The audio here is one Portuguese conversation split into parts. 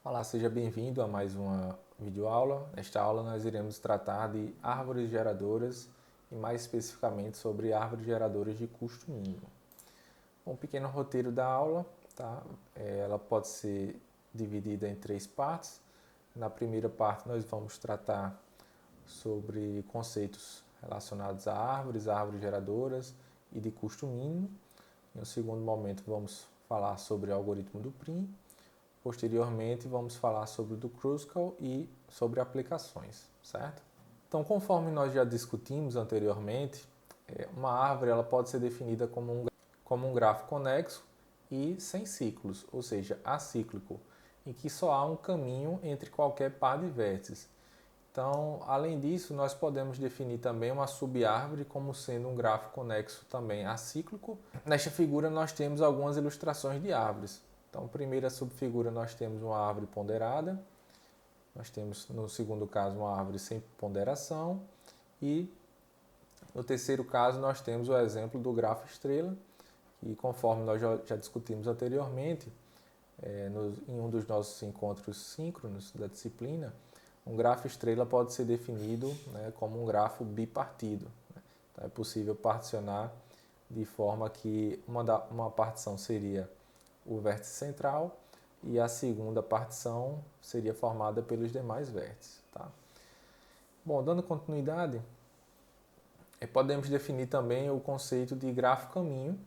Olá, seja bem-vindo a mais uma videoaula. Nesta aula nós iremos tratar de árvores geradoras e mais especificamente sobre árvores geradoras de custo mínimo. Um pequeno roteiro da aula, tá? Ela pode ser dividida em três partes. Na primeira parte nós vamos tratar sobre conceitos relacionados a árvores geradoras e de custo mínimo. No segundo momento vamos falar sobre o algoritmo do Prim. Posteriormente, vamos falar sobre o do Kruskal e sobre aplicações, certo? Então, conforme nós já discutimos anteriormente, uma árvore ela pode ser definida como um grafo conexo e sem ciclos, ou seja, acíclico, em que só há um caminho entre qualquer par de vértices. Então, além disso, nós podemos definir também uma subárvore como sendo um grafo conexo também acíclico. Nesta figura nós temos algumas ilustrações de árvores. Então, primeira subfigura nós temos uma árvore ponderada, nós temos no segundo caso uma árvore sem ponderação e no terceiro caso nós temos o exemplo do grafo estrela, e conforme nós já discutimos anteriormente, em um dos nossos encontros síncronos da disciplina, um grafo estrela pode ser definido, como um grafo bipartido. Então, é possível particionar de forma que uma partição seria o vértice central e a segunda partição seria formada pelos demais vértices. Tá? Bom, dando continuidade, podemos definir também o conceito de grafo caminho,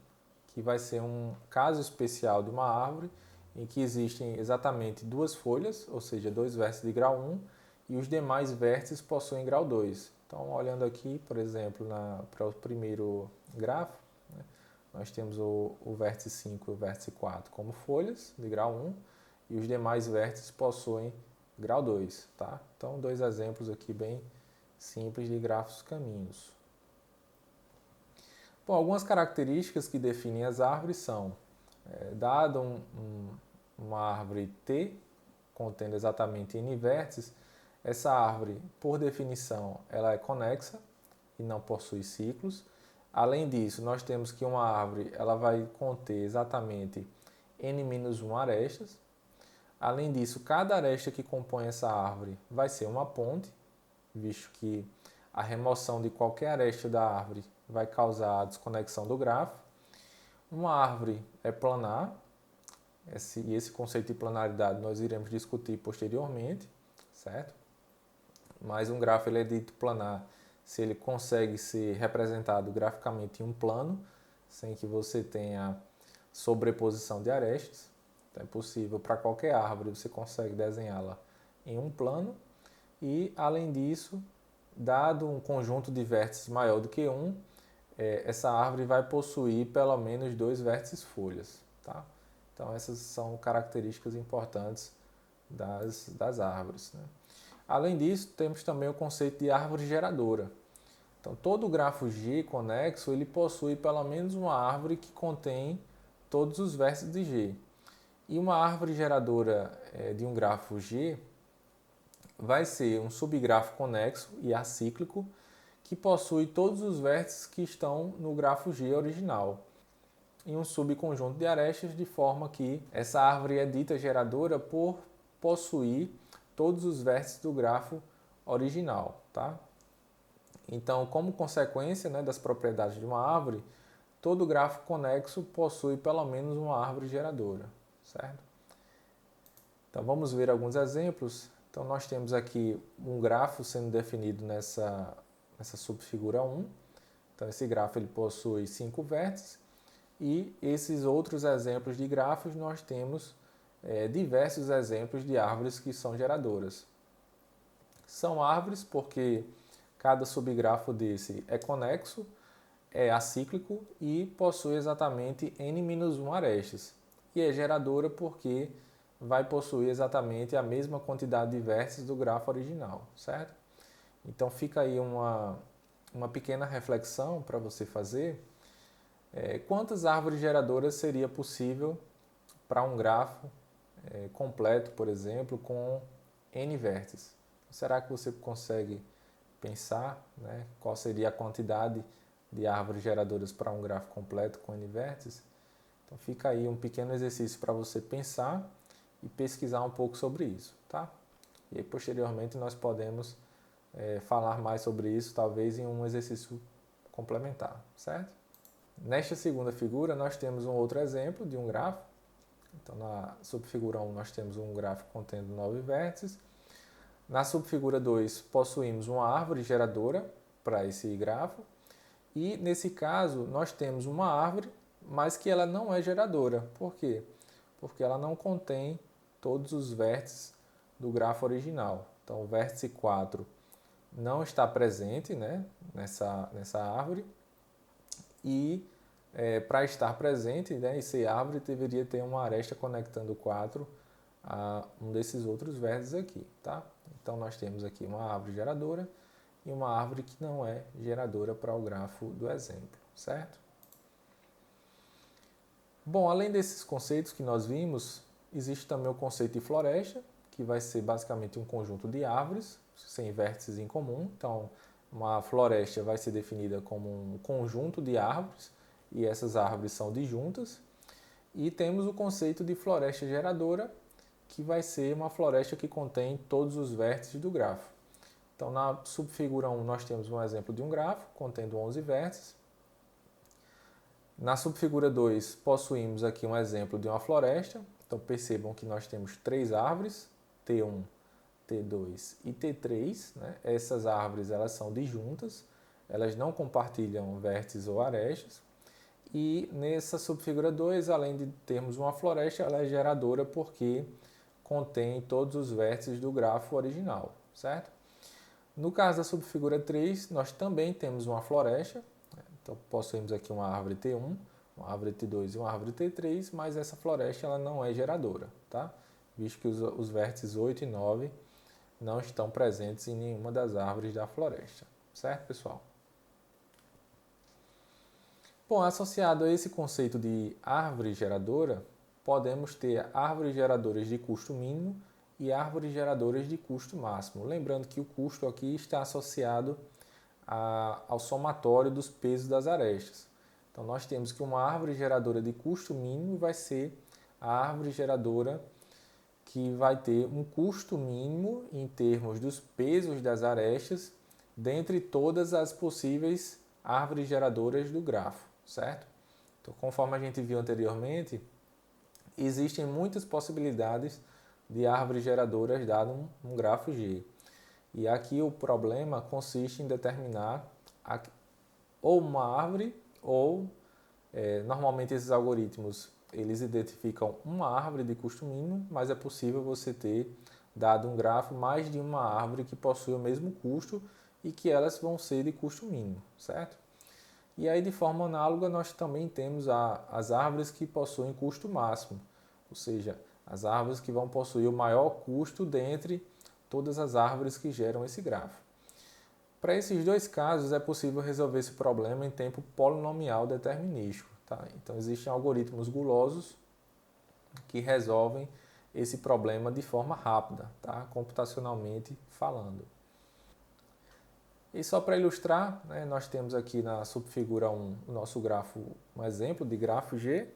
que vai ser um caso especial de uma árvore em que existem exatamente duas folhas, ou seja, dois vértices de grau 1, e os demais vértices possuem grau 2. Então, olhando aqui, por exemplo, para o primeiro grafo, nós temos o vértice 5 e o vértice 4 como folhas de grau 1 e os demais vértices possuem grau 2. Tá? Então, dois exemplos aqui bem simples de grafos caminhos. Bom, algumas características que definem as árvores são, dado uma árvore T, contendo exatamente N vértices, essa árvore, por definição, ela é conexa e não possui ciclos. Além disso, nós temos que uma árvore ela vai conter exatamente n-1 arestas. Além disso, cada aresta que compõe essa árvore vai ser uma ponte, visto que a remoção de qualquer aresta da árvore vai causar a desconexão do grafo. Uma árvore é planar, e esse conceito de planaridade nós iremos discutir posteriormente, certo? Mas um grafo ele é dito planar se ele consegue ser representado graficamente em um plano, sem que você tenha sobreposição de arestas. Então, é possível para qualquer árvore, você consegue desenhá-la em um plano. E, além disso, dado um conjunto de vértices maior do que um, essa árvore vai possuir pelo menos dois vértices folhas. Tá? Então, essas são características importantes das árvores. Né? Além disso, temos também o conceito de árvore geradora. Então, todo grafo G conexo ele possui pelo menos uma árvore que contém todos os vértices de G. E uma árvore geradora de um grafo G vai ser um subgrafo conexo e acíclico que possui todos os vértices que estão no grafo G original em um subconjunto de arestas, de forma que essa árvore é dita geradora por possuir todos os vértices do grafo original. Tá? Então, como consequência das propriedades de uma árvore, todo grafo conexo possui pelo menos uma árvore geradora. Certo? Então, vamos ver alguns exemplos. Então, nós temos aqui um grafo sendo definido nessa subfigura 1. Então, esse grafo ele possui 5 vértices. E esses outros exemplos de grafos, nós temos diversos exemplos de árvores que são geradoras. São árvores porque cada subgrafo desse é conexo, é acíclico e possui exatamente n-1 arestas. E é geradora porque vai possuir exatamente a mesma quantidade de vértices do grafo original, certo? Então fica aí uma pequena reflexão para você fazer. Quantas árvores geradoras seria possível para um grafo completo, por exemplo, com n vértices? Será que você consegue pensar qual seria a quantidade de árvores geradoras para um grafo completo com n vértices? Então fica aí um pequeno exercício para você pensar e pesquisar um pouco sobre isso, tá? E aí, posteriormente nós podemos falar mais sobre isso, talvez em um exercício complementar, certo? Nesta segunda figura, nós temos um outro exemplo de um grafo. Então, na subfigura 1, nós temos um gráfico contendo 9 vértices. Na subfigura 2, possuímos uma árvore geradora para esse grafo. E, nesse caso, nós temos uma árvore, mas que ela não é geradora. Por quê? Porque ela não contém todos os vértices do grafo original. Então, o vértice 4 não está presente, né, nessa árvore. E para estar presente, né, esse árvore deveria ter uma aresta conectando 4 a um desses outros vértices aqui, tá? Então nós temos aqui uma árvore geradora e uma árvore que não é geradora para o grafo do exemplo, certo? Bom, além desses conceitos que nós vimos, existe também o conceito de floresta, que vai ser basicamente um conjunto de árvores sem vértices em comum. Então, uma floresta vai ser definida como um conjunto de árvores, e essas árvores são disjuntas. E temos o conceito de floresta geradora, que vai ser uma floresta que contém todos os vértices do grafo. Então, na subfigura 1, nós temos um exemplo de um grafo contendo 11 vértices. Na subfigura 2, possuímos aqui um exemplo de uma floresta. Então, percebam que nós temos 3 árvores, T1, T2 e T3. Né? Essas árvores elas são disjuntas, elas não compartilham vértices ou arestas. E nessa subfigura 2, além de termos uma floresta, ela é geradora porque contém todos os vértices do grafo original, certo? No caso da subfigura 3, nós também temos uma floresta. Então, possuímos aqui uma árvore T1, uma árvore T2 e uma árvore T3, mas essa floresta ela não é geradora, tá? Visto que os vértices 8 e 9 não estão presentes em nenhuma das árvores da floresta, certo, pessoal? Bom, associado a esse conceito de árvore geradora, podemos ter árvores geradoras de custo mínimo e árvores geradoras de custo máximo. Lembrando que o custo aqui está associado ao somatório dos pesos das arestas. Então, nós temos que uma árvore geradora de custo mínimo vai ser a árvore geradora que vai ter um custo mínimo em termos dos pesos das arestas dentre todas as possíveis árvores geradoras do grafo, certo? Então, conforme a gente viu anteriormente, existem muitas possibilidades de árvores geradoras dado um grafo G. E aqui o problema consiste em determinar ou uma árvore ou, normalmente esses algoritmos, eles identificam uma árvore de custo mínimo, mas é possível você ter, dado um grafo, mais de uma árvore que possui o mesmo custo e que elas vão ser de custo mínimo, certo? E aí, de forma análoga, nós também temos as árvores que possuem custo máximo, ou seja, as árvores que vão possuir o maior custo dentre todas as árvores que geram esse grafo. Para esses dois casos, é possível resolver esse problema em tempo polinomial determinístico. Tá? Então, existem algoritmos gulosos que resolvem esse problema de forma rápida, tá? Computacionalmente falando. E só para ilustrar, né, nós temos aqui na subfigura 1 o nosso grafo, um exemplo de grafo G,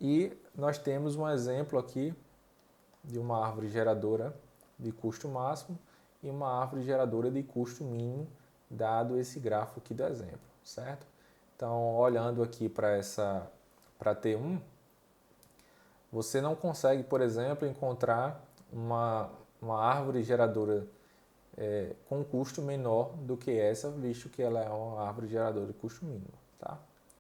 e nós temos um exemplo aqui de uma árvore geradora de custo máximo e uma árvore geradora de custo mínimo, dado esse grafo aqui do exemplo, certo? Então, olhando aqui para T1, você não consegue, por exemplo, encontrar uma árvore geradora com custo menor do que essa, visto que ela é uma árvore geradora de custo mínimo,